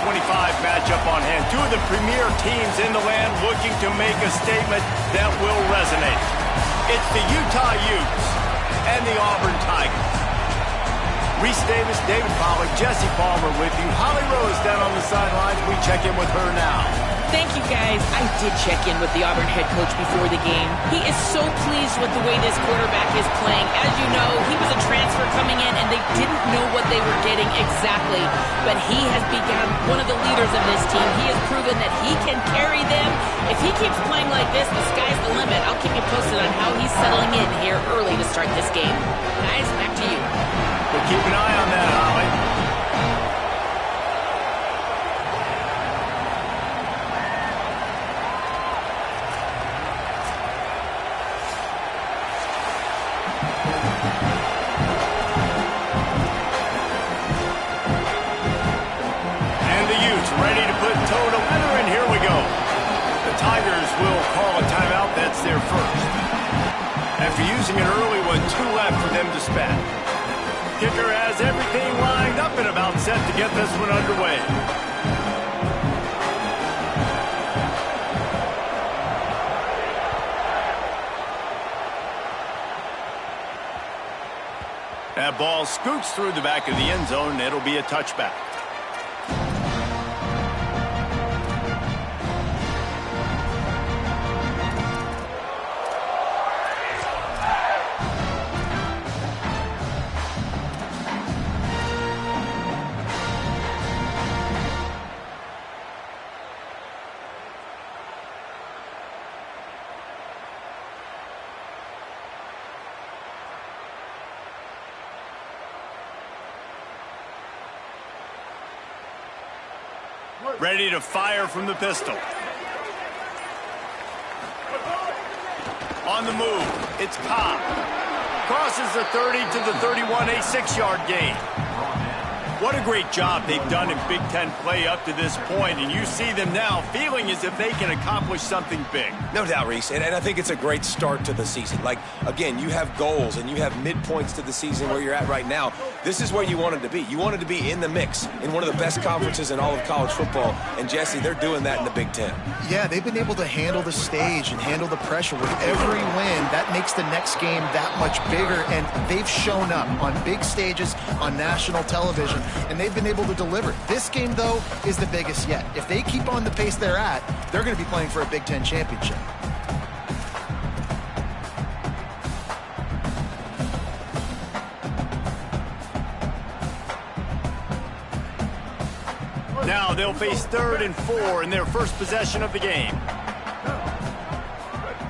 25 matchup on hand. Two of the premier teams in the land looking to make a statement that will resonate. It's the Utah Utes and the Auburn Tigers. Reese Davis, David Pollack, Jesse Palmer with you. Holly Rose down on the sidelines. We check in with her now. Thank you, guys. I did check in with the Auburn head coach before the game. He is so pleased with the way this quarterback is playing. As you know, he was a transfer coming in, and they didn't know what they were getting exactly. But he has become one of the leaders of this team. He has proven that he can carry them. If he keeps playing like this, the sky's the limit. I'll keep you posted on how he's settling in here early to start this game. Guys, back to you. We'll keep an eye on that, Holly. And the Utes ready to put toe to leather, and here we go. The Tigers will call a timeout. That's their first. After using an early one, 2 left for them to spend. Kicker has everything lined up and about set to get this one underway. That ball scoots through the back of the end zone, and it'll be a touchback. Ready to fire from the pistol. On the move, it's Cobb. Crosses the 30 to the 31, a 6-yard gain. What a great job they've done in Big Ten play up to this point, and you see them now feeling as if they can accomplish something big. No doubt, Reese, and I think it's a great start to the season. Like, again, you have goals and you have midpoints to the season where you're at right now. This is where you wanted to be. You wanted to be in the mix in one of the best conferences in all of college football, and Jesse, they're doing that in the Big Ten. Yeah, they've been able to handle the stage and handle the pressure. With every win, that makes the next game that much bigger, and they've shown up on big stages on national television, and they've been able to deliver. This game, though, is the biggest yet. If they keep on the pace they're at, they're going to be playing for a Big Ten championship. Now they'll face 3rd and 4 in their first possession of the game.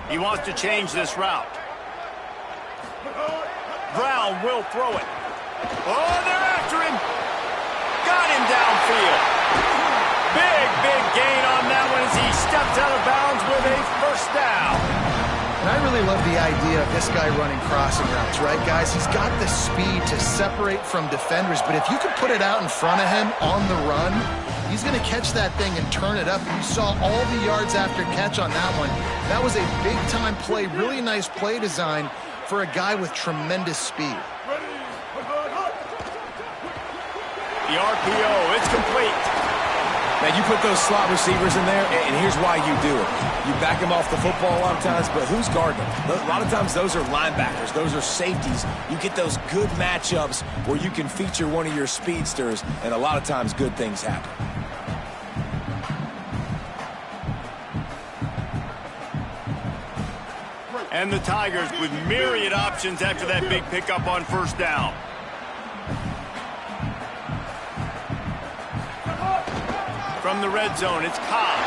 He wants to change this route. Brown will throw it. Oh, they're after him. Got him downfield. Big gain on that one as he steps out of bounds with a first down. And I really love the idea of this guy running crossing routes, right, guys? He's got the speed to separate from defenders, but if you could put it out in front of him on the run, he's going to catch that thing and turn it up. And you saw all the yards after catch on that one. That was a big-time play, really nice play design for a guy with tremendous speed. The RPO, it's complete. Now, you put those slot receivers in there, and here's why you do it. You back them off the football a lot of times, but who's guarding them? A lot of times, those are linebackers. Those are safeties. You get those good matchups where you can feature one of your speedsters, and a lot of times, good things happen. And the Tigers with myriad options after that big pickup on first down. From the red zone, it's Cobb.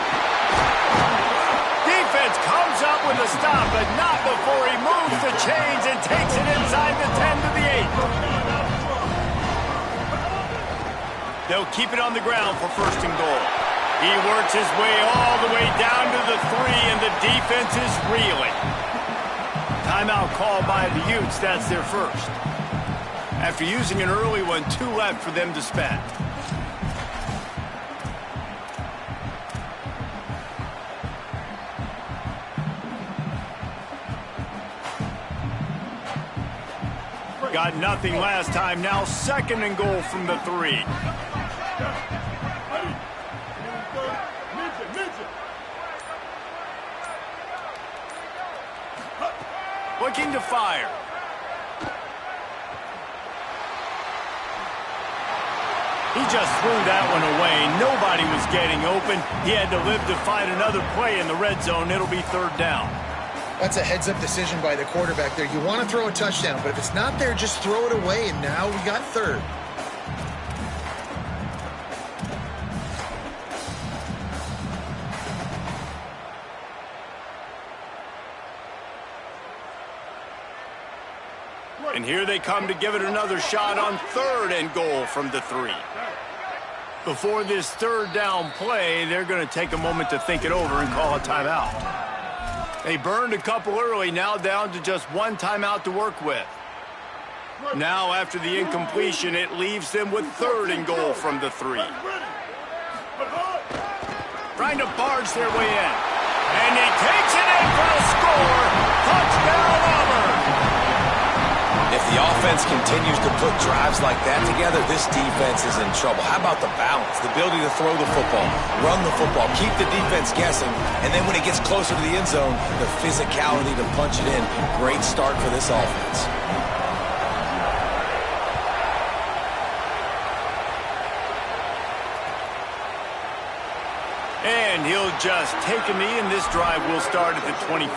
Defense comes up with a stop, but not before he moves the chains and takes it inside the 10 to the 8. They'll keep it on the ground for 1st and goal. He works his way all the way down to the 3, and the defense is reeling. Timeout called by the Utes. That's their first. After using an early one, 2 left for them to spend. Got nothing last time. Now 2nd and goal from the 3. looking to fire. He just threw that one away. Nobody was getting open. He had to live to fight another play in the red zone. It'll be 3rd down. That's a heads-up decision by the quarterback there. You want to throw a touchdown, but if it's not there, just throw it away, and now we got 3rd. And here they come to give it another shot on 3rd and goal from the 3. Before this 3rd down play, they're going to take a moment to think it over and call a timeout. They burned a couple early, now down to just 1 timeout to work with. Now, after the incompletion, it leaves them with 3rd and goal from the 3. Trying to barge their way in. And he takes it in for a score. Touchdown, Auburn! If the offense continues to put drives like that together, this defense is in trouble. How about the balance, the ability to throw the football, run the football, keep the defense guessing, and then when it gets closer to the end zone, the physicality to punch it in. Great start for this offense. And he'll just take a knee, and this drive will start at the 25.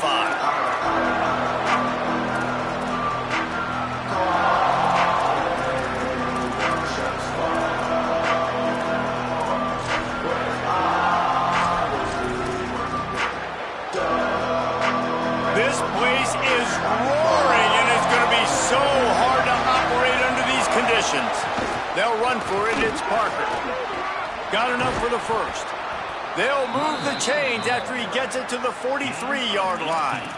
This place is roaring, and it's going to be so hard to operate under these conditions. They'll run for it. It's Parker. Got enough for the 1st. They'll move the chains after he gets it to the 43-yard line.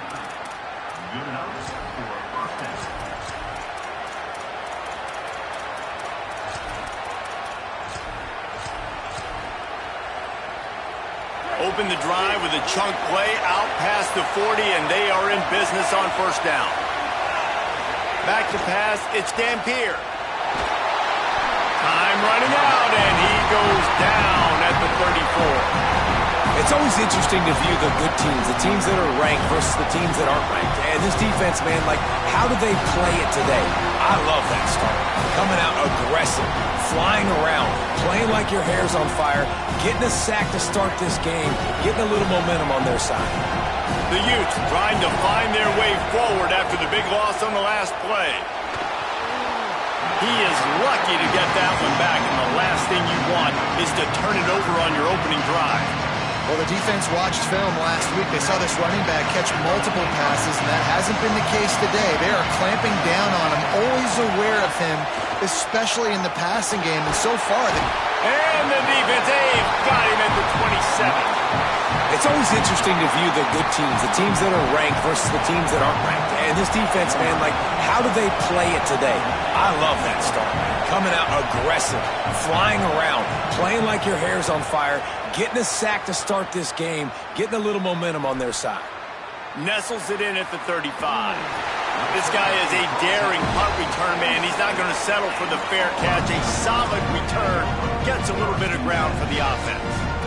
Open the drive with a chunk play out past the 40, and they are in business on 1st down. Back to pass, it's Dampier. Time running out, and he goes down at the 34. It's always interesting to view the good teams, the teams that are ranked versus the teams that aren't ranked. And this defense, man, like, how do they play it today? I love that start. Coming out aggressive, flying around, playing like your hair's on fire, getting a sack to start this game, getting a little momentum on their side. The Utes trying to find their way forward after the big loss on the last play. He is lucky to get that one back, and the last thing you want is to turn it over on your opening drive. Well, the defense watched film last week. They saw this running back catch multiple passes, and that hasn't been the case today. They are clamping down on him, always aware of him, especially in the passing game. And so far, and the defense, got him at the 27. It's always interesting to view the good teams, the teams that are ranked versus the teams that aren't ranked. And this defense, man, like, how do they play it today? I love that start. Coming out aggressive, flying around, playing like your hair's on fire, getting a sack to start this game, getting a little momentum on their side. Nestles it in at the 35. This guy is a daring punt return man. He's not going to settle for the fair catch. A solid return gets a little bit of ground for the offense.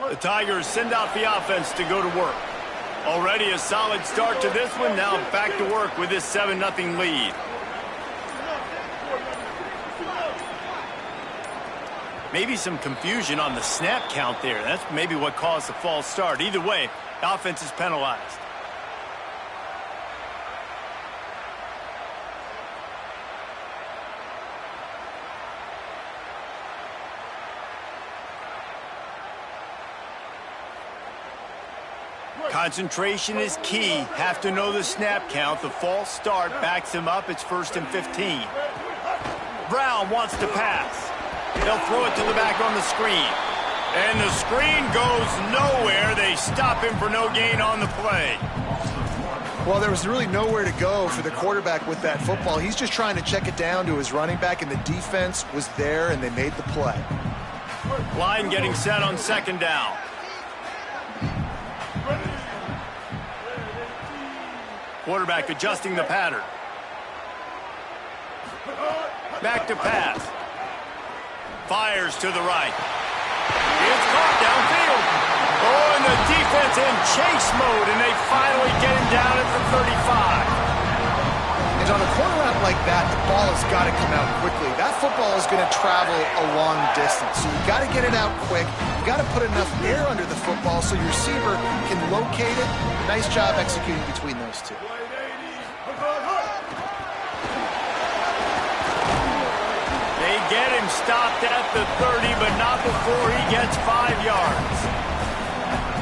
The Tigers send out the offense to go to work. Already a solid start to this one. Now back to work with this 7-0 lead. Maybe some confusion on the snap count there. That's maybe what caused the false start. Either way, the offense is penalized. Concentration is key. Have to know the snap count. The false start backs him up. It's 1st and 15. Brown wants to pass. They'll throw it to the back on the screen. And the screen goes nowhere. They stop him for no gain on the play. Well, there was really nowhere to go for the quarterback with that football. He's just trying to check it down to his running back, and the defense was there, and they made the play. Line getting set on 2nd down. Quarterback adjusting the pattern. Back to pass. Fires to the right. It's caught downfield. Oh, and the defense in chase mode, and they finally get him down at the 35. And on a corner route like that, the ball has got to come out quickly. That football is going to travel a long distance, so you got to get it out quick. You got to put enough air under the football so your receiver can locate it. Nice job executing between those two. They get him stopped at the 30, but not before he gets 5 yards.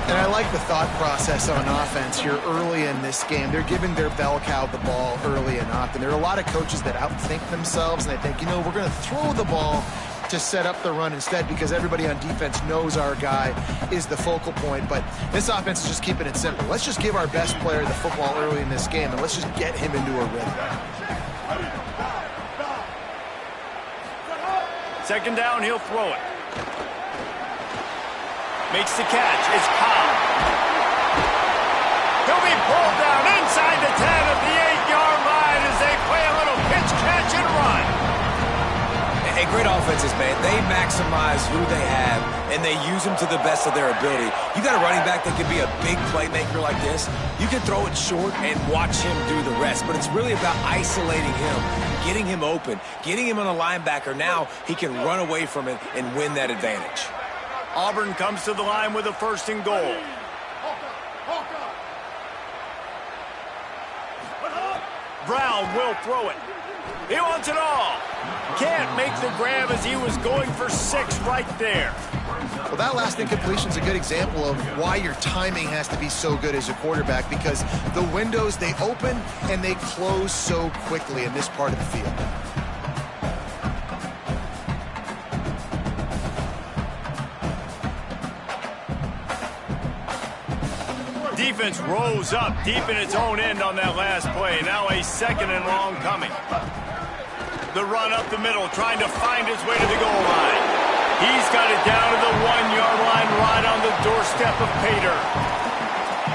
And I like the thought process on offense here early in this game. They're giving their bell cow the ball early and often. There are a lot of coaches that outthink themselves, and they think, you know, we're going to throw the ball to set up the run instead because everybody on defense knows our guy is the focal point. But this offense is just keeping it simple. Let's just give our best player the football early in this game, and let's just get him into a rhythm. Second down, he'll throw it. Makes the catch. It's Powell. He'll be pulled down inside the 10 at the 8-yard line as they play a little pitch, catch, and run. And great offenses, man. They maximize who they have, and they use them to the best of their ability. You got a running back that can be a big playmaker like this. You can throw it short and watch him do the rest, but it's really about isolating him, getting him open, getting him on a linebacker. Now he can run away from it and win that advantage. Auburn comes to the line with a 1st and goal. Brown will throw it. He wants it all. Can't make the grab as he was going for 6 right there. Well, that last incompletion is a good example of why your timing has to be so good as a quarterback, because the windows, they open and they close so quickly in this part of the field. Defense rose up deep in its own end on that last play. Now a 2nd and long coming. The run up the middle, trying to find his way to the goal line. He's got it down to the 1-yard line, right on the doorstep of Pater.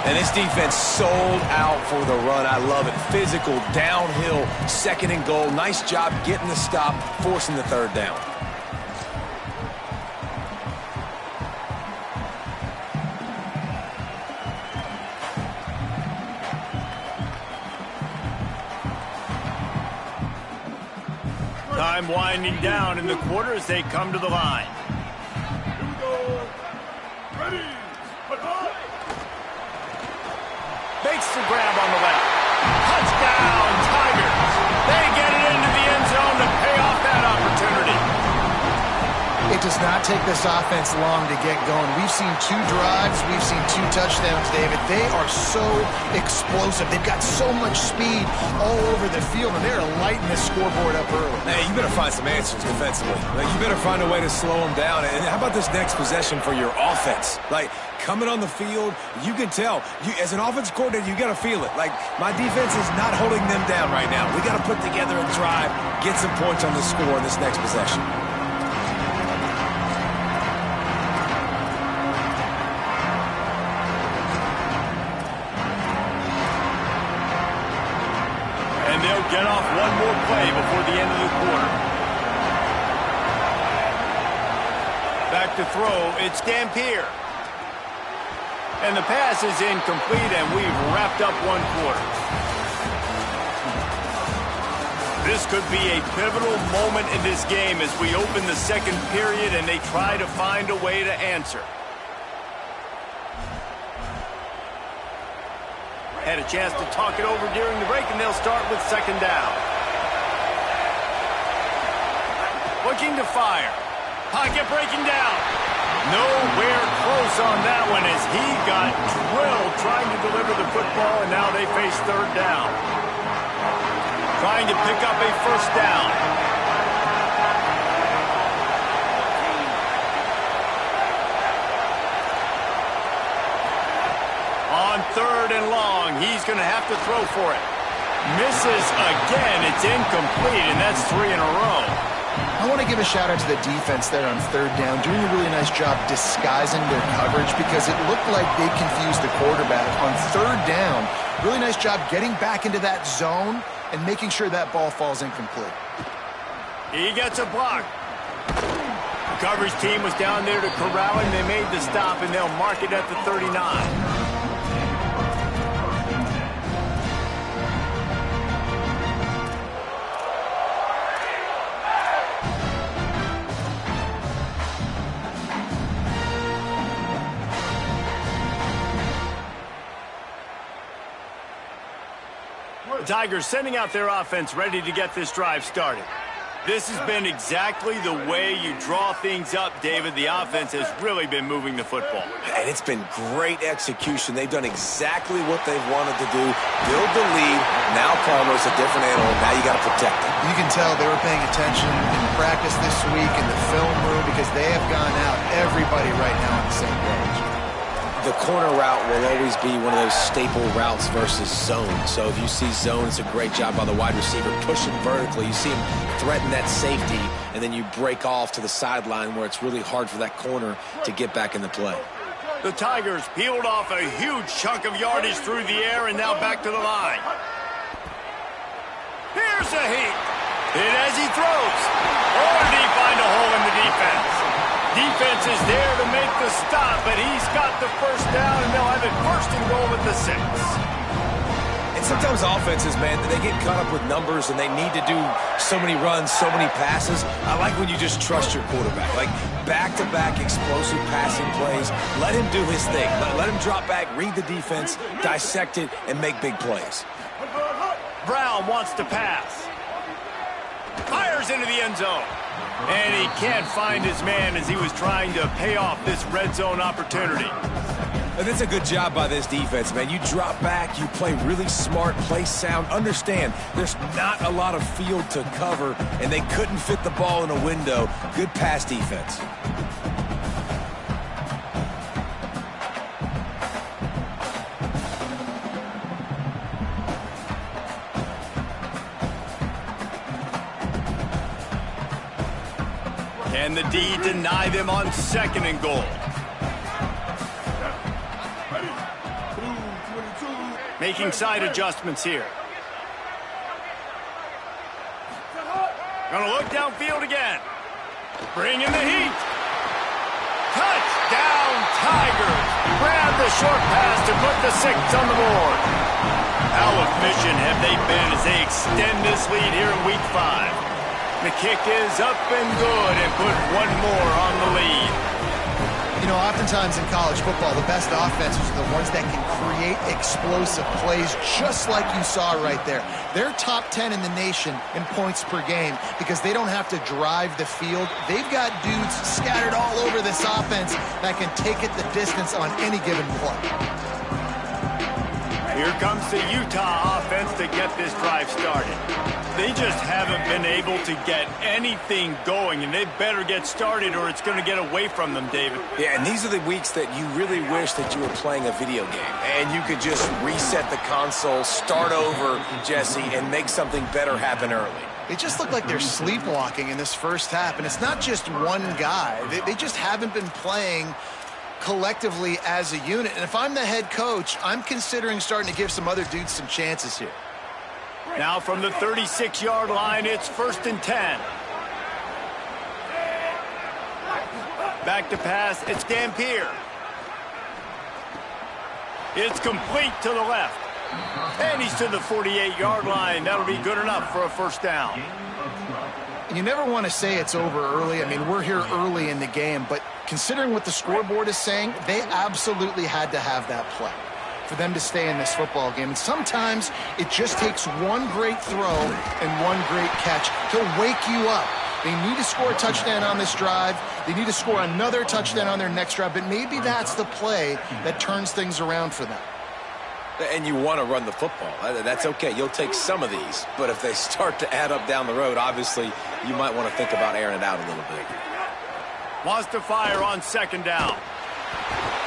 And this defense sold out for the run. I love it. Physical, downhill, 2nd and goal. Nice job getting the stop, forcing the 3rd down. Time winding down in the quarter as they come to the line. Makes the grab on the left. Touchdown, Tigers. They get it into the end zone to pay off that opportunity. It does not take this offense long to get going. We've seen 2 drives. We've seen 2 touchdowns, David. They are so explosive. They've got so much speed all over the field, and they're lighting the scoreboard up early. Hey, you better find some answers defensively. Like, you better find a way to slow them down. And how about this next possession for your offense? Like, coming on the field, you can tell. As an offensive coordinator, you got to feel it. Like, my defense is not holding them down right now. We got to put together a drive, get some points on the score in this next possession. And they'll get off one more play before the end of the quarter. Back to throw, it's Dampier. And the pass is incomplete, and we've wrapped up 1 quarter. This could be a pivotal moment in this game as we open the 2nd period and they try to find a way to answer. Had a chance to talk it over during the break, and they'll start with 2nd down. Looking to fire. Pocket breaking down. Nowhere close on that one as he got drilled trying to deliver the football, and now they face 3rd down. Trying to pick up a 1st down. On 3rd and long, he's going to have to throw for it. Misses again. It's incomplete, and that's 3 in a row. I want to give a shout out to the defense there on 3rd down, doing a really nice job disguising their coverage because it looked like they confused the quarterback on 3rd down. Really nice job getting back into that zone and making sure that ball falls incomplete. He gets a block. The coverage team was down there to corral him. They made the stop, and they'll mark it at the 39. The Tigers sending out their offense ready to get this drive started. This has been exactly the way you draw things up, David. The offense has really been moving the football. And it's been great execution. They've done exactly what they've wanted to do. Build the lead. Now Palmer's a different animal. Now you got to protect him. You can tell they were paying attention in practice this week in the film room because they have gone out, everybody right now on the same page. The corner route will always be one of those staple routes versus zone. So if you see zone, it's a great job by the wide receiver pushing vertically. You see him threaten that safety, and then you break off to the sideline where it's really hard for that corner to get back into play. The Tigers peeled off a huge chunk of yardage through the air and now back to the line. Here's a heat. Hit as he throws. Or did he find a hole in the defense? Defense is there to make the stop, but he's got the first down, and they'll have it first and goal at the 6. And sometimes offenses, man, they get caught up with numbers, and they need to do so many runs, so many passes. I like when you just trust your quarterback. Like back-to-back explosive passing plays. Let him do his thing. Let him drop back, read the defense, dissect it, and make big plays. Brown wants to pass. Fires into the end zone. And he can't find his man as he was trying to pay off this red zone opportunity. And that's a good job by this defense, man. You drop back, you play really smart, play sound. Understand, there's not a lot of field to cover, and they couldn't fit the ball in a window. Good pass defense. Can the D deny them on 2nd and goal? Making side adjustments here. Gonna look downfield again. Bringing the heat. Touchdown, Tigers. Grab the short pass to put the 6 on the board. How efficient have they been as they extend this lead here in Week 5? The kick is up and good and put one more on the lead. You know, oftentimes in college football, the best offenses are the ones that can create explosive plays just like you saw right there. They're top 10 in the nation in points per game because they don't have to drive the field. They've got dudes scattered all over this offense that can take it the distance on any given play. Here comes the Utah offense to get this drive started. They just haven't been able to get anything going, and they better get started or it's going to get away from them, David. Yeah, and these are the weeks that you really wish that you were playing a video game and you could just reset the console, start over, Jesse, and make something better happen early. They just look like they're sleepwalking in this first half, and it's not just one guy. They just haven't been playing collectively as a unit. And if I'm the head coach, I'm considering starting to give some other dudes some chances here. Now from the 36-yard line, it's 1st and 10. Back to pass, it's Dampier. It's complete to the left. And he's to the 48-yard line. That'll be good enough for a first down. You never want to say it's over early. I mean, we're here early in the game, but considering what the scoreboard is saying, they absolutely had to have that play for them to stay in this football game. And sometimes it just takes one great throw and one great catch to wake you up. They need to score a touchdown on this drive. They need to score another touchdown on their next drive, but maybe that's the play that turns things around for them. And you want to run the football. That's okay. You'll take some of these. But if they start to add up down the road, obviously, you might want to think about airing it out a little bit. Wants to fire on 2nd down.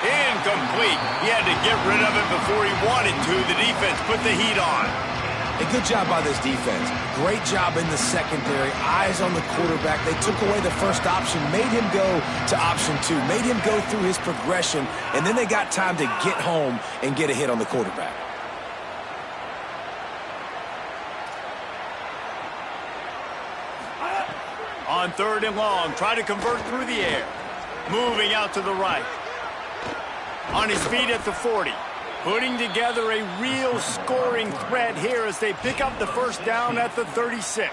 Incomplete. He had to get rid of it before he wanted to. The defense put the heat on. A good job by this defense. Great job in the secondary. Eyes on the quarterback. They took away the first option, made him go to option 2, made him go through his progression, and then they got time to get home and get a hit on the quarterback. On 3rd and long, try to convert through the air. Moving out to the right. On his feet at the 40. Putting together a real scoring threat here as they pick up the first down at the 36.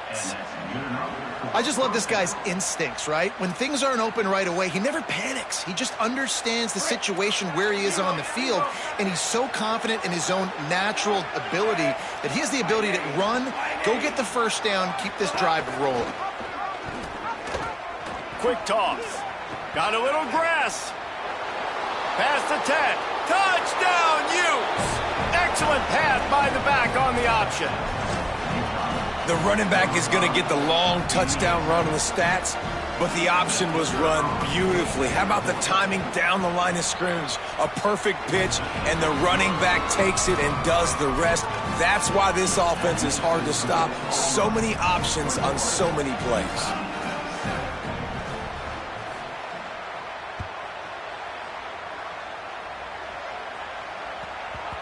I just love this guy's instincts, right? When things aren't open right away, he never panics. He just understands the situation where he is on the field, and he's so confident in his own natural ability that he has the ability to run, go get the first down, keep this drive rolling. Quick toss. Got a little grass. Past the 10. Touchdown, Utes! Excellent pass by the back on the option. The running back is going to get the long touchdown run on the stats, but the option was run beautifully. How about the timing down the line of scrimmage? A perfect pitch, and the running back takes it and does the rest. That's why this offense is hard to stop. So many options on so many plays.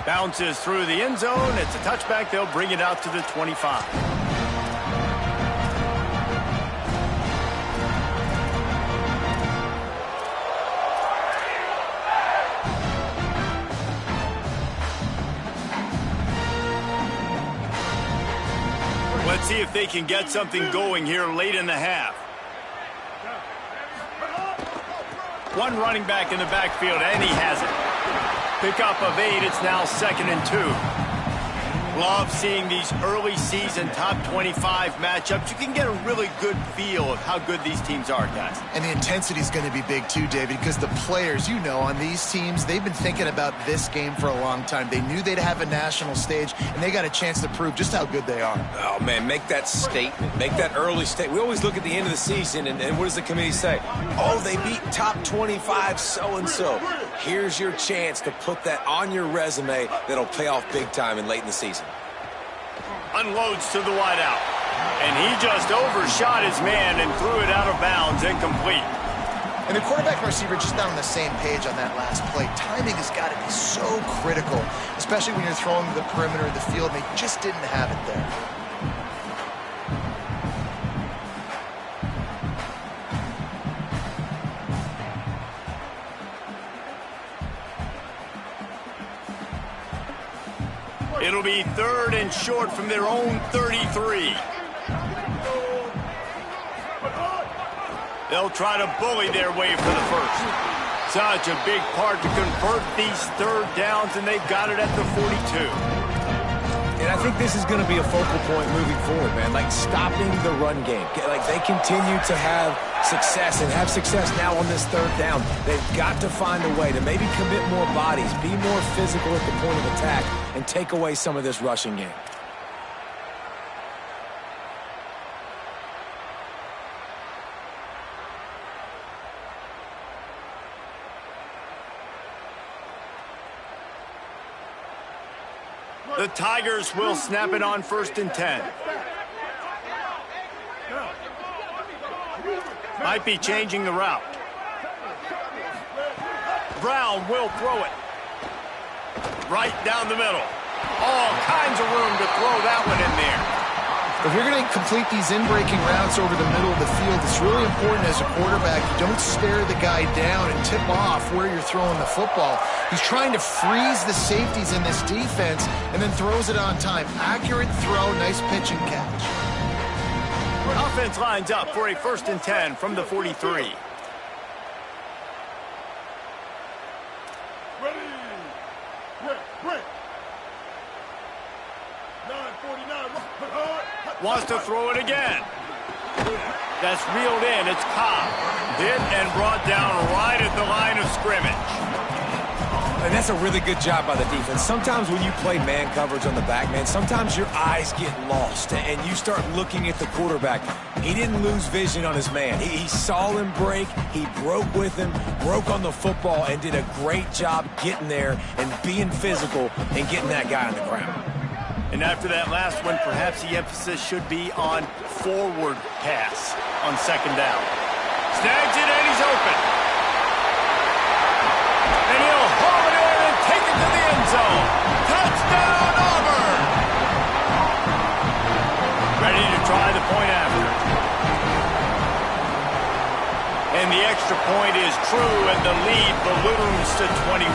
Bounces through the end zone. It's a touchback. They'll bring it out to the 25. Let's see if they can get something going here late in the half. One running back in the backfield, and he has it. Pickup of 8, it's now 2nd and 2. Love seeing these early season top 25 matchups. You can get a really good feel of how good these teams are, guys. And the intensity is going to be big too, David, because the players, you know, on these teams, they've been thinking about this game for a long time. They knew they'd have a national stage, and they got a chance to prove just how good they are. Oh, man, make that statement. Make that early statement. We always look at the end of the season, and what does the committee say? Oh, they beat top 25 so-and-so. Here's your chance to put that on your resume that'll pay off big time and late in the season. Unloads to the wideout. And he just overshot his man and threw it out of bounds, incomplete. And the quarterback and receiver just not on the same page on that last play. Timing has got to be so critical, especially when you're throwing the perimeter of the field, and they just didn't have it there. It'll be 3rd and short from their own 33. They'll try to bully their way for the first. Such a big part to convert these 3rd downs, and they've got it at the 42. And I think this is going to be a focal point moving forward, man. Like stopping the run game. Like they continue to have success and have success now on this 3rd down. They've got to find a way to maybe commit more bodies, be more physical at the point of attack, and take away some of this rushing game. The Tigers will snap it on 1st and 10. Might be changing the route. Brown will throw it. Right down the middle. All kinds of room to throw that one in there. If you're going to complete these in-breaking routes over the middle of the field, it's really important as a quarterback you don't stare the guy down and tip off where you're throwing the football. He's trying to freeze the safeties in this defense and then throws it on time. Accurate throw, nice pitch and catch. Offense lines up for a 1st and 10 from the 43. Wants to throw it again. That's reeled in. It's Cobb. Hit and brought down right at the line of scrimmage. And that's a really good job by the defense. Sometimes when you play man coverage on the back, man, sometimes your eyes get lost and you start looking at the quarterback. He didn't lose vision on his man. He saw him break. He broke with him, broke on the football, and did a great job getting there and being physical and getting that guy on the ground. And after that last one, perhaps the emphasis should be on forward pass on 2nd down. Snags it, and he's open. And he'll haul it in and take it to the end zone. Touchdown, Auburn! Ready to try the point after. And the extra point is true, and the lead balloons to 21.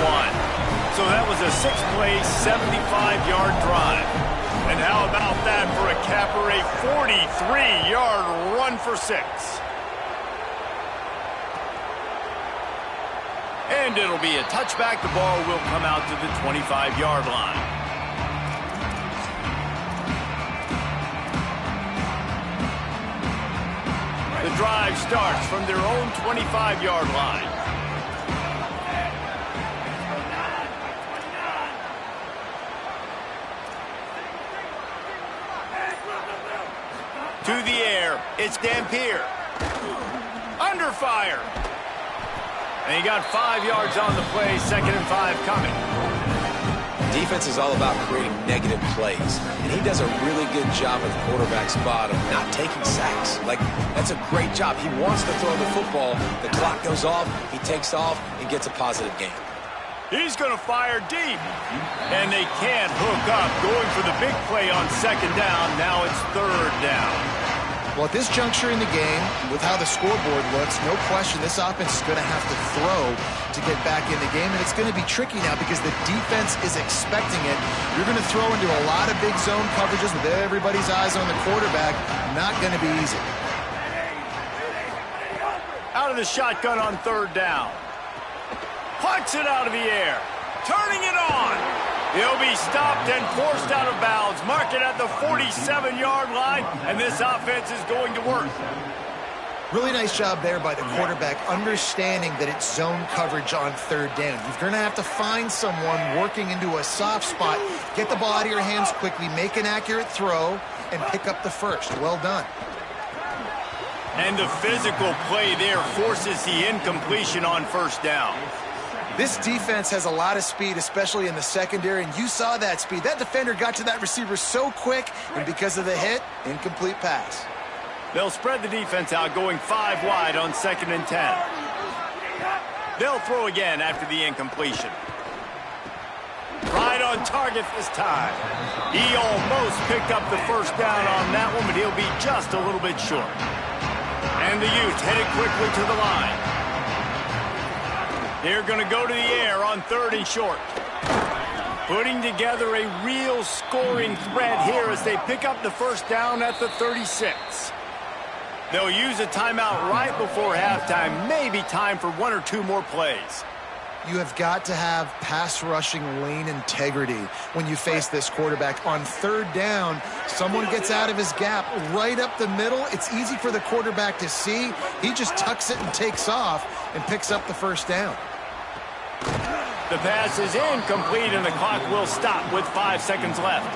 So that was a 6-play, 75-yard drive. And how about that for a capper, a 43-yard run for 6. And it'll be a touchback. The ball will come out to the 25-yard line. The drive starts from their own 25-yard line. To the air, it's Dampier. Under fire. And he got 5 yards on the play, 2nd and 5 coming. Defense is all about creating negative plays, and he does a really good job at the quarterback spot of not taking sacks. Like, that's a great job. He wants to throw the football. The clock goes off, he takes off, and gets a positive gain. He's going to fire deep. And they can't hook up, going for the big play on 2nd down. Now it's 3rd down. Well, at this juncture in the game, with how the scoreboard looks, no question this offense is going to have to throw to get back in the game, and it's going to be tricky now because the defense is expecting it. You're going to throw into a lot of big zone coverages with everybody's eyes on the quarterback. Not going to be easy. Out of the shotgun on 3rd down. Punts it out of the air. Turning it on. He'll be stopped and forced out of bounds. Mark it at the 47-yard line, and this offense is going to work. Really nice job there by the quarterback, understanding that it's zone coverage on 3rd down. You're going to have to find someone working into a soft spot, get the ball out of your hands quickly, make an accurate throw, and pick up the first. Well done. And the physical play there forces the incompletion on 1st down. This defense has a lot of speed, especially in the secondary, and you saw that speed. That defender got to that receiver so quick, and because of the hit, incomplete pass. They'll spread the defense out, going 5 wide on 2nd and 10. They'll throw again after the incompletion. Right on target this time. He almost picked up the 1st down on that one, but he'll be just a little bit short. And the Utes headed quickly to the line. They're going to go to the air on 3rd and short. Putting together a real scoring threat here as they pick up the 1st down at the 36. They'll use a timeout right before halftime. Maybe time for 1 or 2 more plays. You have got to have pass rushing lane integrity when you face this quarterback. On 3rd down, someone gets out of his gap right up the middle. It's easy for the quarterback to see. He just tucks it and takes off and picks up the 1st down. The pass is incomplete, and the clock will stop with 5 seconds left.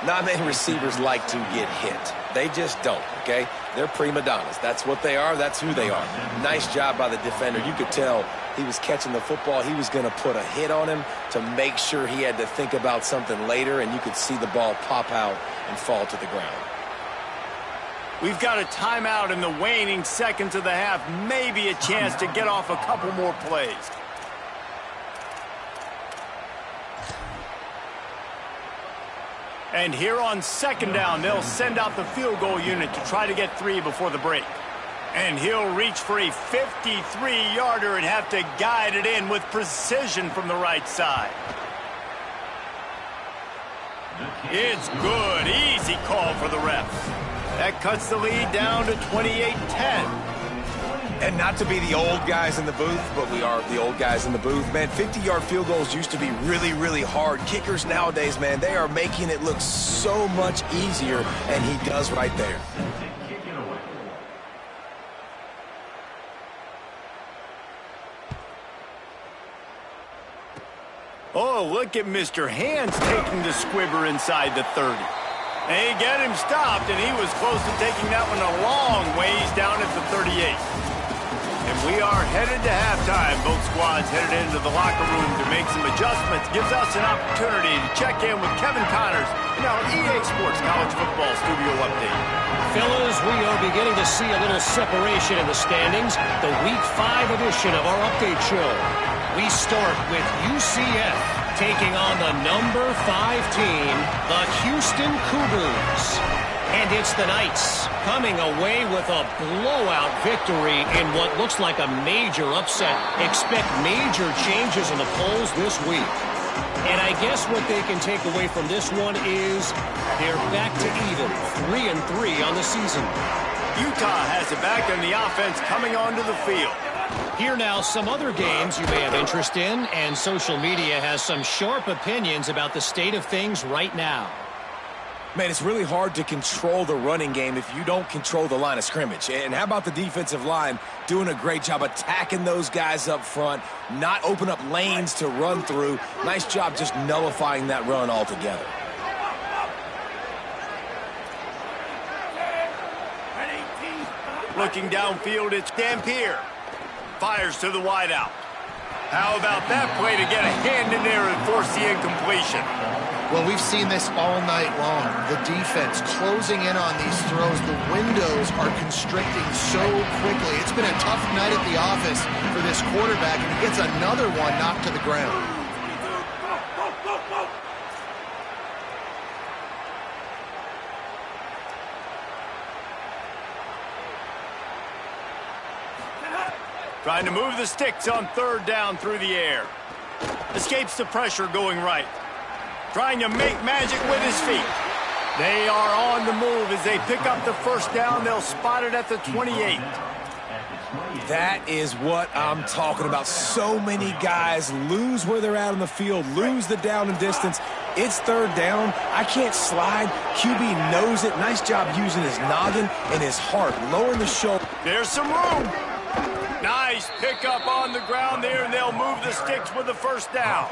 Not many receivers like to get hit. They just don't, okay? They're prima donnas. That's what they are. That's who they are. Nice job by the defender. You could tell he was catching the football. He was going to put a hit on him to make sure he had to think about something later, and you could see the ball pop out and fall to the ground. We've got a timeout in the waning seconds of the half. Maybe a chance to get off a couple more plays. And here on 2nd down, they'll send out the field goal unit to try to get 3 before the break. And he'll reach for a 53-yarder and have to guide it in with precision from the right side. It's good. Easy call for the refs. That cuts the lead down to 28-10. And not to be the old guys in the booth, but we are the old guys in the booth. Man, 50-yard field goals used to be really, really hard. Kickers nowadays, man, they are making it look so much easier, and he does right there. Oh, look at Mr. Hands taking the squibber inside the 30. They get him stopped, and he was close to taking that one a long ways down at the 38. And we are headed to halftime. Both squads headed into the locker room to make some adjustments. Gives us an opportunity to check in with Kevin Connors in our EA Sports College Football Studio Update. Fellas, we are beginning to see a little separation in the standings. The Week 5 edition of our update show. We start with UCF taking on the number 5 team, the Houston Cougars. And it's the Knights coming away with a blowout victory in what looks like a major upset. Expect major changes in the polls this week. And I guess what they can take away from this one is they're back to even, 3-3 on the season. Utah has it back and the offense coming onto the field. Here now, some other games you may have interest in, and social media has some sharp opinions about the state of things right now. Man, it's really hard to control the running game if you don't control the line of scrimmage. And how about the defensive line doing a great job attacking those guys up front, not open up lanes to run through. Nice job just nullifying that run altogether. Looking downfield, it's Dampier. Fires to the wideout. How about that play to get a hand in there and force the incompletion? Well, we've seen this all night long. The defense closing in on these throws. The windows are constricting so quickly. It's been a tough night at the office for this quarterback, and he gets another one knocked to the ground. Trying to move the sticks on third down through the air. Escapes the pressure going right. Trying to make magic with his feet. They are on the move as they pick up the first down. They'll spot it at the 28. That is what I'm talking about. So many guys lose where they're at on the field, lose the down and distance. It's third down. I can't slide. QB knows it. Nice job using his noggin and his heart, lowering the shoulder. There's some room. Nice pickup on the ground there, and they'll move the sticks with the first down.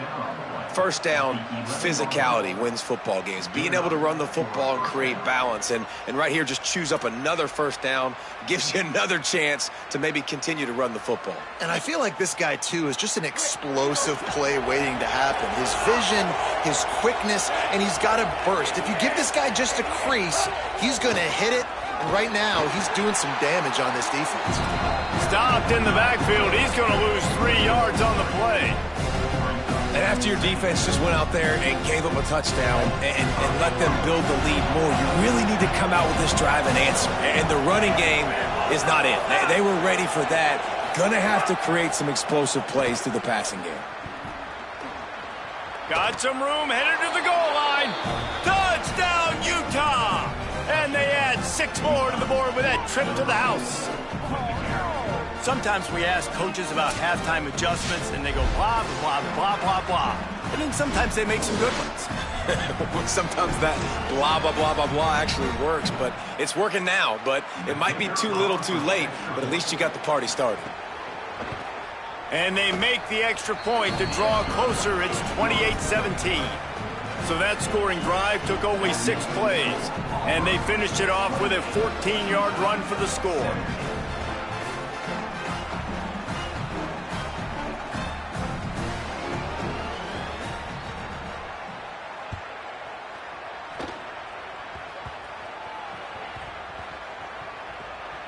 First down, physicality wins football games. Being able to run the football and create balance. And right here, just choose up another first down, gives you another chance to maybe continue to run the football. And I feel like this guy, too, is just an explosive play waiting to happen. His vision, his quickness, and he's got a burst. If you give this guy just a crease, he's going to hit it. And right now, he's doing some damage on this defense. Stopped in the backfield. He's going to lose 3 yards on the play. And after your defense just went out there and gave up a touchdown and let them build the lead more, you really need to come out with this drive and answer. And the running game is not it. They were ready for that. Going to have to create some explosive plays through the passing game. Got some room, headed to the goal line. Touchdown, Utah! And they add 6 more to the board with that trip to the house. Sometimes we ask coaches about halftime adjustments, and they go blah, blah, blah, blah, blah. And then sometimes they make some good ones. Sometimes that blah, blah, blah, blah, blah actually works, but it's working now. But it might be too little too late, but at least you got the party started. And they make the extra point to draw closer. It's 28-17. So that scoring drive took only 6 plays, and they finished it off with a 14-yard run for the score.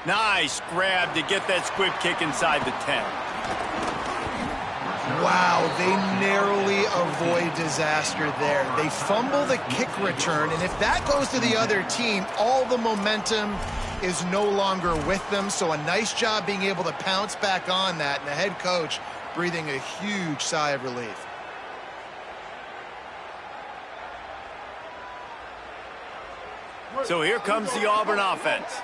Nice grab to get that squib kick inside the 10. Wow, they narrowly avoid disaster there. They fumble the kick return, and if that goes to the other team, all the momentum is no longer with them. So a nice job being able to pounce back on that, and the head coach breathing a huge sigh of relief. So here comes the Auburn offense.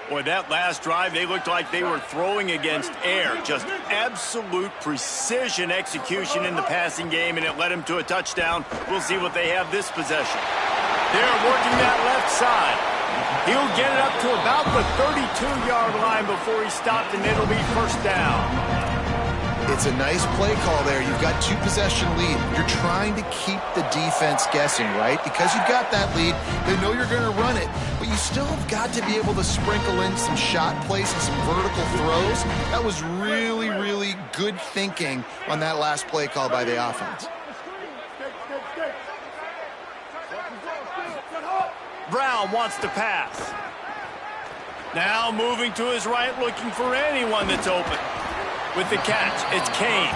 Boy, that last drive, they looked like they were throwing against air. Just absolute precision execution in the passing game, and it led them to a touchdown. We'll see what they have this possession. They're working that left side. He'll get it up to about the 32-yard line before he stopped, and it'll be first down. It's a nice play call there. You've got 2-possession lead. You're trying to keep the defense guessing, right? Because you've got that lead, they know you're going to run it, but you still have got to be able to sprinkle in some shot plays and some vertical throws. That was really, really good thinking on that last play call by the offense. Brown wants to pass. Now moving to his right, looking for anyone that's open. With the catch, it's Kane.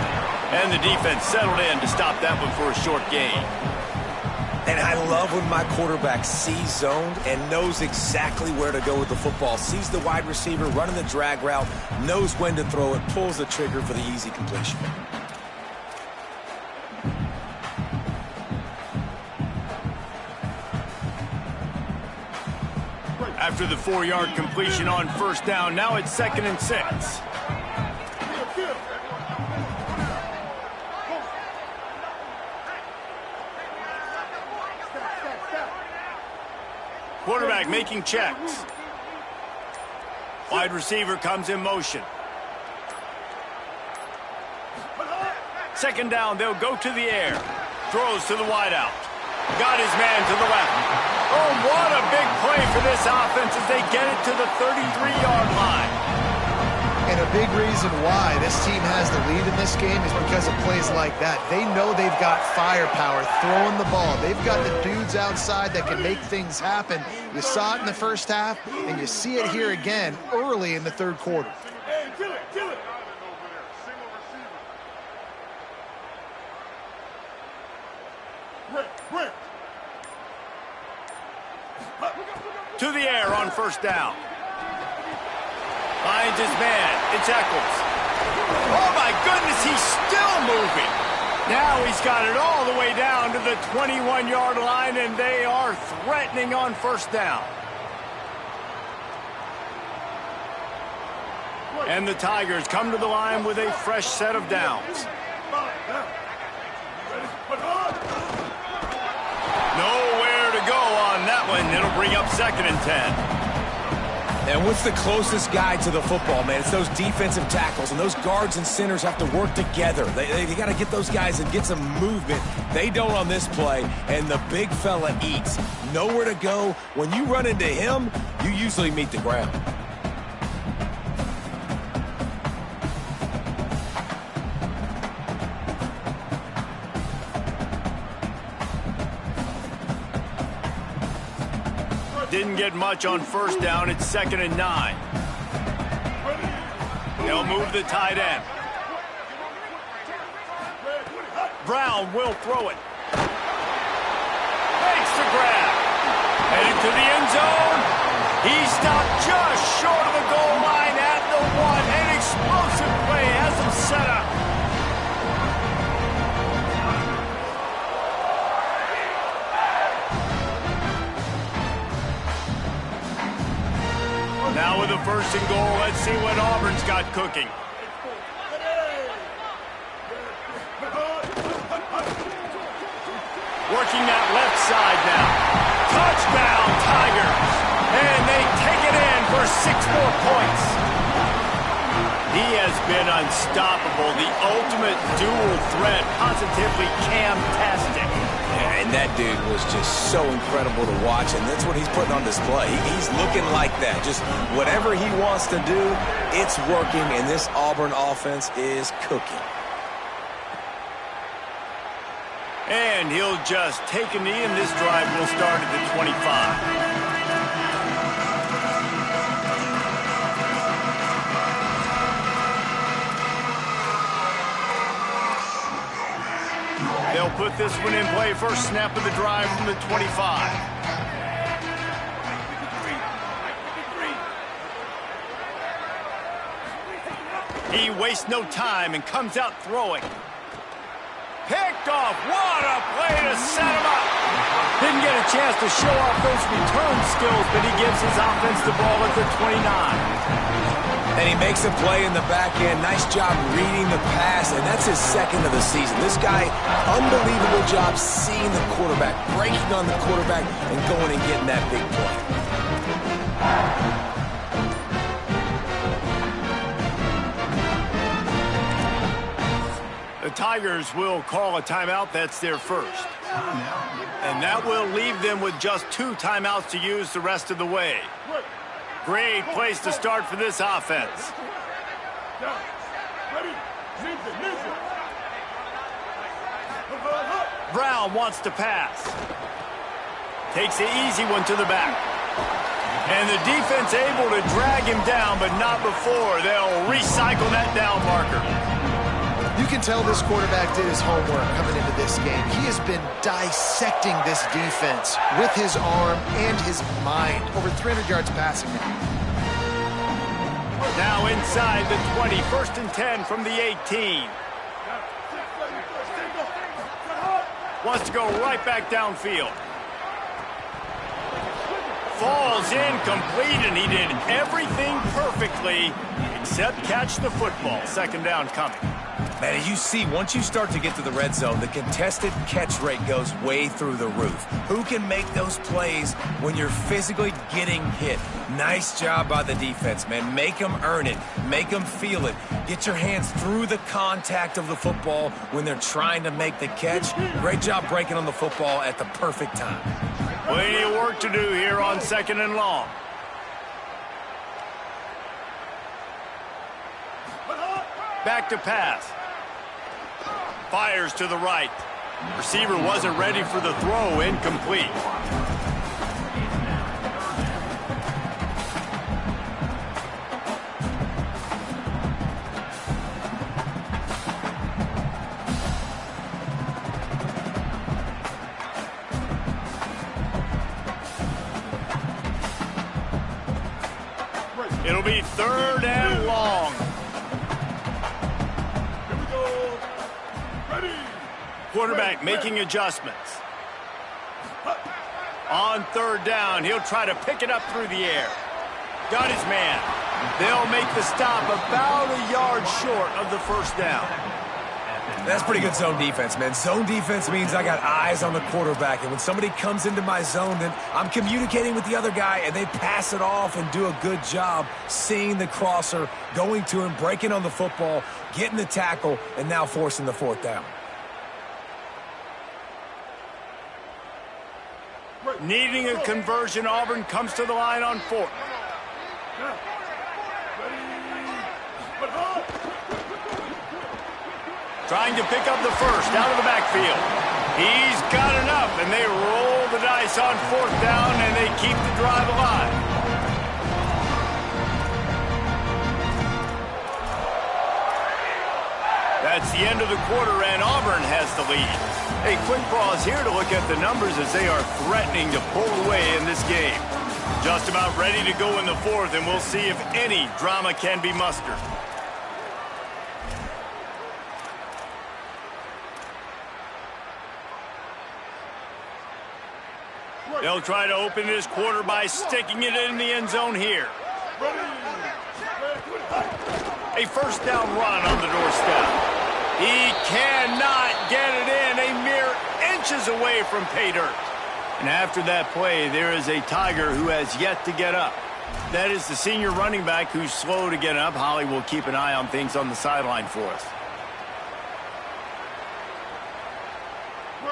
And the defense settled in to stop that one for a short gain. And I love when my quarterback sees zoned and knows exactly where to go with the football. Sees the wide receiver running the drag route, knows when to throw it, pulls the trigger for the easy completion. After the 4-yard completion on first down, now it's 2nd and 6. Quarterback making checks. Wide receiver comes in motion. 2nd down, they'll go to the air. Throws to the wideout. Got his man to the left. Oh, what a big play for this offense as they get it to the 33-yard line. And a big reason why this team has the lead in this game is because of plays like that. They know they've got firepower throwing the ball. They've got the dudes outside that can make things happen. You saw it in the first half, and you see it here again early in the third quarter. To the air on first down. Finds his man. It's Eccles. Oh, my goodness, he's still moving. Now he's got it all the way down to the 21-yard line, and they are threatening on first down. And the Tigers come to the line with a fresh set of downs. Nowhere to go on that one. It'll bring up 2nd and 10. And what's the closest guy to the football, man? It's those defensive tackles, and those guards and centers have to work together. They got to get those guys and get some movement. They don't on this play, and the big fella eats. Nowhere to go. When you run into him, you usually meet the ground. Didn't get much on first down. It's 2nd and 9. They'll move the tight end. Brown will throw it. Makes the grab. Headed to the end zone. He stopped just short of the goal line at the 1. An explosive play has him set up. Now with a 1st and goal, let's see what Auburn's got cooking. Working that left side now. Touchdown, Tigers. And they take it in for 6 more points. He has been unstoppable. The ultimate dual threat, positively camtastic. And that dude was just so incredible to watch, and that's what he's putting on display. He's looking like that. Just whatever he wants to do, it's working, and this Auburn offense is cooking. And he'll just take a knee, and this drive will start at the 25. They'll put this one in play. First snap of the drive from the 25. He wastes no time and comes out throwing. Picked off. What a play to set him up. Didn't get a chance to show off those return skills, but he gives his offense the ball at the 29. And he makes a play in the back end. Nice job reading the pass, and that's his 2nd of the season. This guy, unbelievable job seeing the quarterback, breaking on the quarterback, and going and getting that big play. The Tigers will call a timeout. That's their first. And that will leave them with just 2 timeouts to use the rest of the way. Great place to start for this offense. Brown wants to pass. Takes the easy one to the back. And the defense able to drag him down, but not before. They'll recycle that down marker. You can tell this quarterback did his homework coming into this game. He has been dissecting this defense with his arm and his mind. Over 300 yards passing now. Now inside the 20, 1st and 10 from the 18. Wants to go right back downfield. Falls incomplete, and he did everything perfectly except catch the football. 2nd down coming. Man, as you see, once you start to get to the red zone, the contested catch rate goes way through the roof. Who can make those plays when you're physically getting hit? Nice job by the defense, man. Make them earn it. Make them feel it. Get your hands through the contact of the football when they're trying to make the catch. Great job breaking on the football at the perfect time. Plenty of work to do here on 2nd and long. Back to pass. Fires to the right. Receiver wasn't ready for the throw. Incomplete. It'll be 3rd and long. Quarterback making adjustments. On 3rd down, he'll try to pick it up through the air. Got his man. They'll make the stop about a yard short of the 1st down. That's pretty good zone defense, man. Zone defense means I got eyes on the quarterback, and when somebody comes into my zone, then I'm communicating with the other guy, and they pass it off and do a good job seeing the crosser, going to him, breaking on the football, getting the tackle, and now forcing the 4th down. Needing a conversion, Auburn comes to the line on 4th. Trying to pick up the 1st out of the backfield. He's got enough, and they roll the dice on 4th down, and they keep the drive alive. That's the end of the quarter, and Auburn has the lead. A quick pause here to look at the numbers as they are threatening to pull away in this game. Just about ready to go in the 4th, and we'll see if any drama can be mustered. They'll try to open this quarter by sticking it in the end zone here. A 1st down run on the doorstep. He cannot get it in, a mere inches away from pay dirt. And after that play, there is a Tiger who has yet to get up. That is the senior running back who's slow to get up. Holly will keep an eye on things on the sideline for us.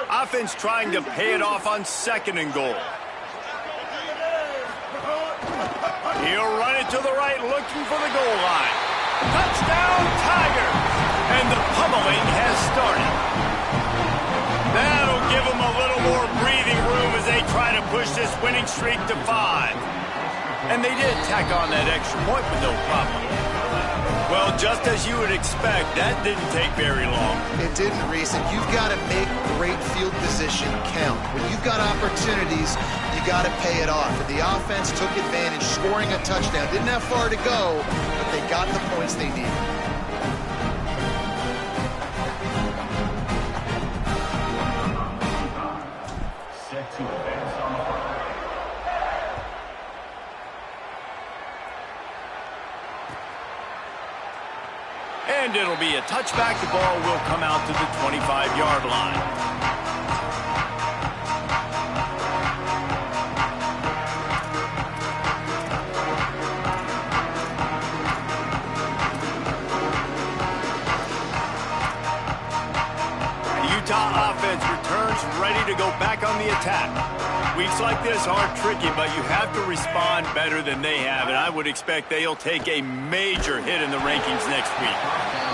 Offense trying to pay it off on 2nd and goal. He'll run it to the right, looking for the goal line. Touchdown, Tiger! And the pummeling has started. That'll give them a little more breathing room as they try to push this winning streak to 5. And they did tack on that extra point with no problem. Well, just as you would expect, that didn't take very long. It didn't, Reese, and you've got to make great field position count. When you've got opportunities, you got to pay it off. And the offense took advantage, scoring a touchdown. Didn't have far to go, but they got the points they needed. And it'll be a touchback. The ball will come out to the 25-yard line. The Utah offense returns ready to go back on the attack. Weeks like this are tricky, but you have to respond better than they have, and I would expect they'll take a major hit in the rankings next week.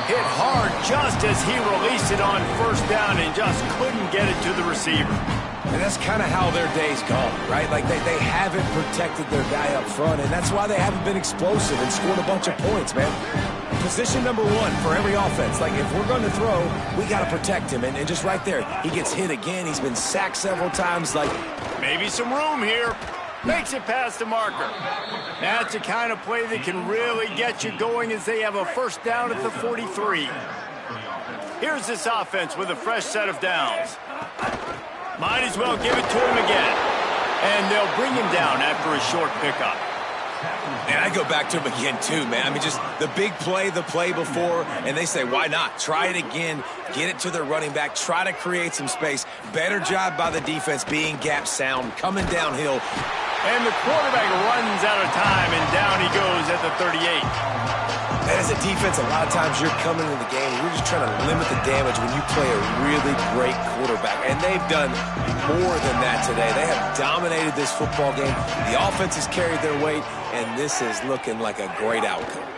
Hit hard just as he released it on 1st down and just couldn't get it to the receiver. And that's kind of how their day's gone, right? Like they haven't protected their guy up front, and that's why they haven't been explosive and scored a bunch of points, man. position number one for every offense. Like, if we're going to throw, we got to protect him. And just right there, he gets hit again. He's been sacked several times. Like, maybe some room here. Makes it past the marker. That's the kind of play that can really get you going as they have a first down at the 43. Here's this offense with a fresh set of downs. Might as well give it to him again. And they'll bring him down after a short pickup. And I go back to him again, too, man. I mean, just the big play, the play before, and they say, why not? Try it again, get it to their running back, try to create some space. Better job by the defense being gap sound, coming downhill. And the quarterback runs out of time, and down he goes at the 38. And as a defense, a lot of times you're coming into the game, you're just trying to limit the damage when you play a really great quarterback. And they've done more than that today. They have dominated this football game. The offense has carried their weight, and this is looking like a great outcome.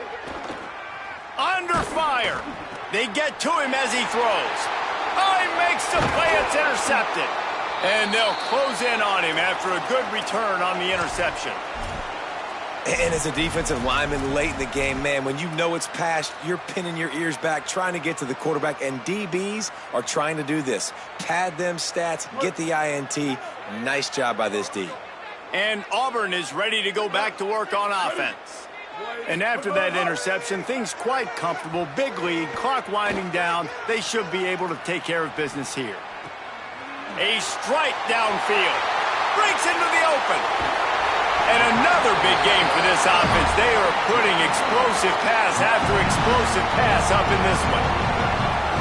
Under fire. They get to him as he throws. Oh, he makes the play. It's intercepted. And they'll close in on him after a good return on the interception. And as a defensive lineman late in the game, man, when you know it's past, you're pinning your ears back, trying to get to the quarterback, and DBs are trying to do this. Pad them stats, get the INT. Nice job by this D. And Auburn is ready to go back to work on offense. And after that interception, things quite comfortable. Big lead, clock winding down. They should be able to take care of business here. A strike downfield. Breaks into the open. And another big game for this offense. They are putting explosive pass after explosive pass up in this one.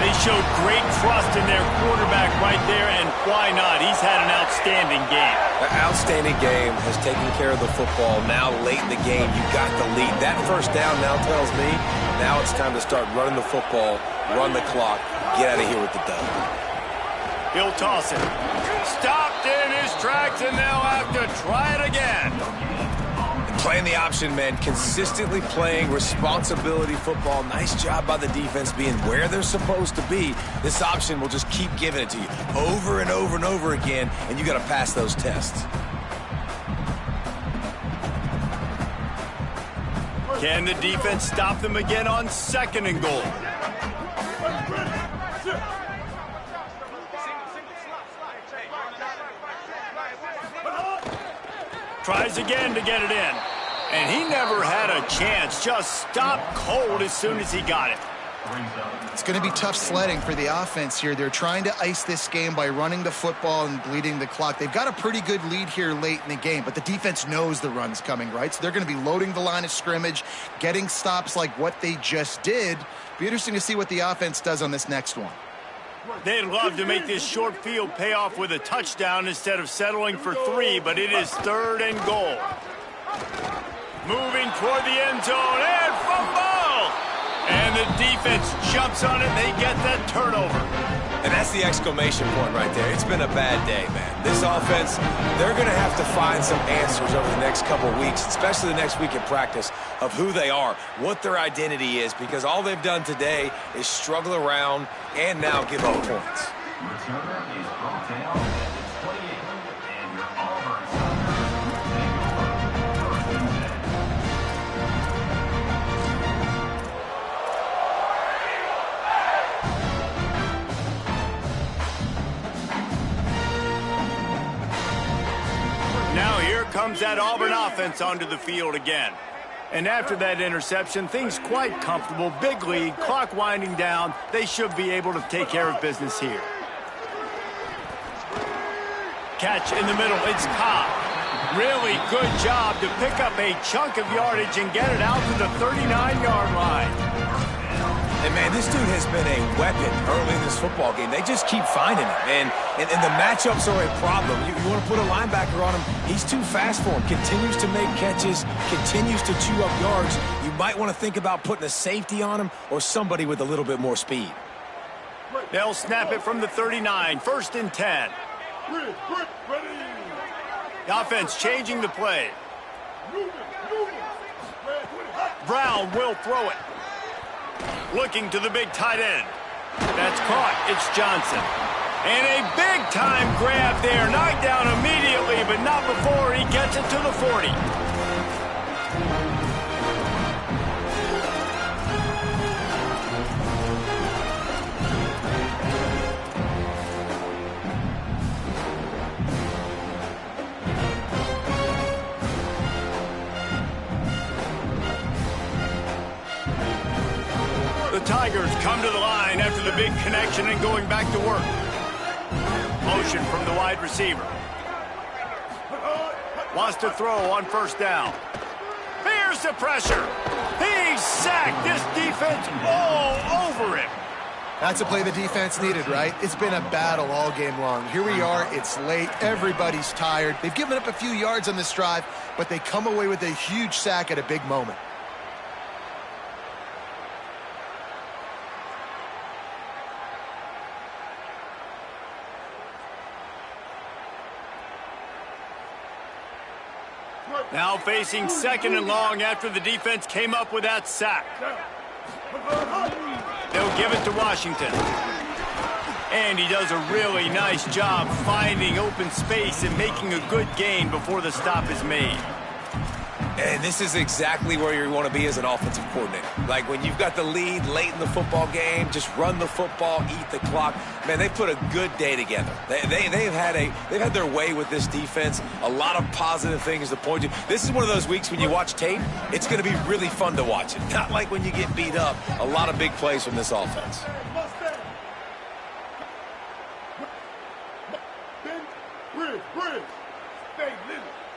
They showed great trust in their quarterback right there, and why not? He's had an outstanding game. An outstanding game, has taken care of the football. Now late in the game, you got the lead. That first down now tells me now it's time to start running the football, run the clock, get out of here with the dub. He'll toss it. Stopped in his tracks, and they'll have to try it again. Playing the option, man. Consistently playing responsibility football. Nice job by the defense being where they're supposed to be. This option will just keep giving it to you over and over and over again, and you got to pass those tests. Can the defense stop them again on 2nd and goal? Tries again to get it in. And he never had a chance. Just stopped cold as soon as he got it. It's going to be tough sledding for the offense here. They're trying to ice this game by running the football and bleeding the clock. They've got a pretty good lead here late in the game, but the defense knows the run's coming, right? So they're going to be loading the line of scrimmage, getting stops like what they just did. Be interesting to see what the offense does on this next one. They'd love to make this short field pay off with a touchdown instead of settling for 3, but it is 3rd and goal. Moving toward the end zone, and fumble! And the defense jumps on it, and they get that turnover. And that's the exclamation point right there. It's been a bad day, man. This offense, they're going to have to find some answers over the next couple of weeks, especially the next week in practice, of who they are, what their identity is, because all they've done today is struggle around and now give up points. Now here comes that Auburn offense onto the field again. And after that interception, things quite comfortable. Big lead, clock winding down. They should be able to take care of business here. Catch in the middle, it's Cobb. Really good job to pick up a chunk of yardage and get it out to the 39-yard line. And, man, this dude has been a weapon early in this football game. They just keep finding him. And the matchups are a problem. You want to put a linebacker on him, he's too fast for him. Continues to make catches, continues to chew up yards. You might want to think about putting a safety on him or somebody with a little bit more speed. They'll snap it from the 39, 1st and 10. The offense changing the play. Brown will throw it. Looking to the big tight end. That's caught. It's Johnson. And a big-time grab there. Knocked down immediately, but not before he gets it to the 40. Tigers come to the line after the big connection and going back to work. Motion from the wide receiver. Wants to throw on first down. Here's the pressure. He's sacked. This defense all over him. That's a play the defense needed, right? It's been a battle all game long. Here we are. It's late. Everybody's tired. They've given up a few yards on this drive, but they come away with a huge sack at a big moment. Now facing second and long after the defense came up with that sack. They'll give it to Washington. And he does a really nice job finding open space and making a good gain before the stop is made. And this is exactly where you want to be as an offensive coordinator. Like when you've got the lead late in the football game, just run the football, eat the clock. Man, they put a good day together. They've had their way with this defense. A lot of positive things to point to. This is one of those weeks when you watch tape, it's going to be really fun to watch it. Not like when you get beat up. A lot of big plays from this offense.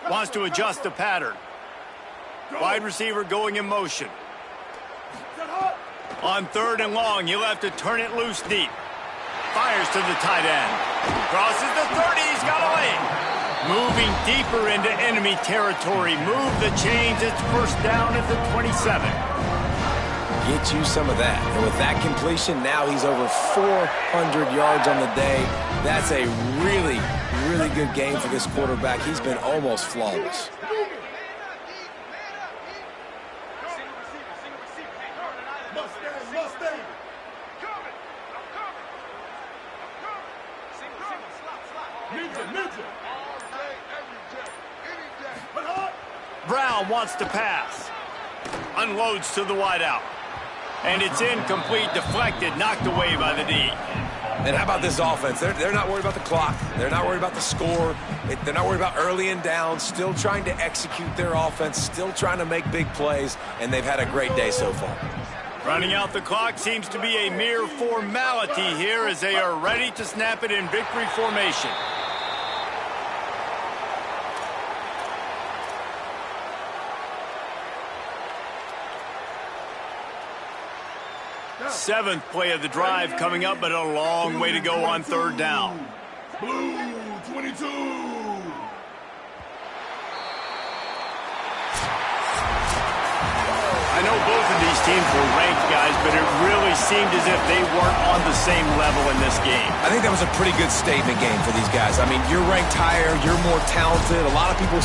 Wants to adjust the pattern. Wide receiver going in motion. On third and long, he'll have to turn it loose deep. Fires to the tight end. Crosses the 30, he's got a lane. Moving deeper into enemy territory. Move the chains, it's first down at the 27. Get you some of that. And with that completion, now he's over 400 yards on the day. That's a really, really good game for this quarterback. He's been almost flawless. Brown wants to pass. Unloads to the wideout. And it's incomplete, deflected, knocked away by the D. And how about this offense? They're not worried about the clock. They're not worried about the score. They're not worried about early and down. Still trying to execute their offense. Still trying to make big plays. And they've had a great day so far. Running out the clock seems to be a mere formality here as they are ready to snap it in victory formation. Seventh play of the drive coming up, but a long way to go on third down. Blue 22. I know both of these teams were ranked, guys, but it really seemed as if they weren't on the same level in this game. I think that was a pretty good statement game for these guys. I mean, you're ranked higher, you're more talented. A lot of people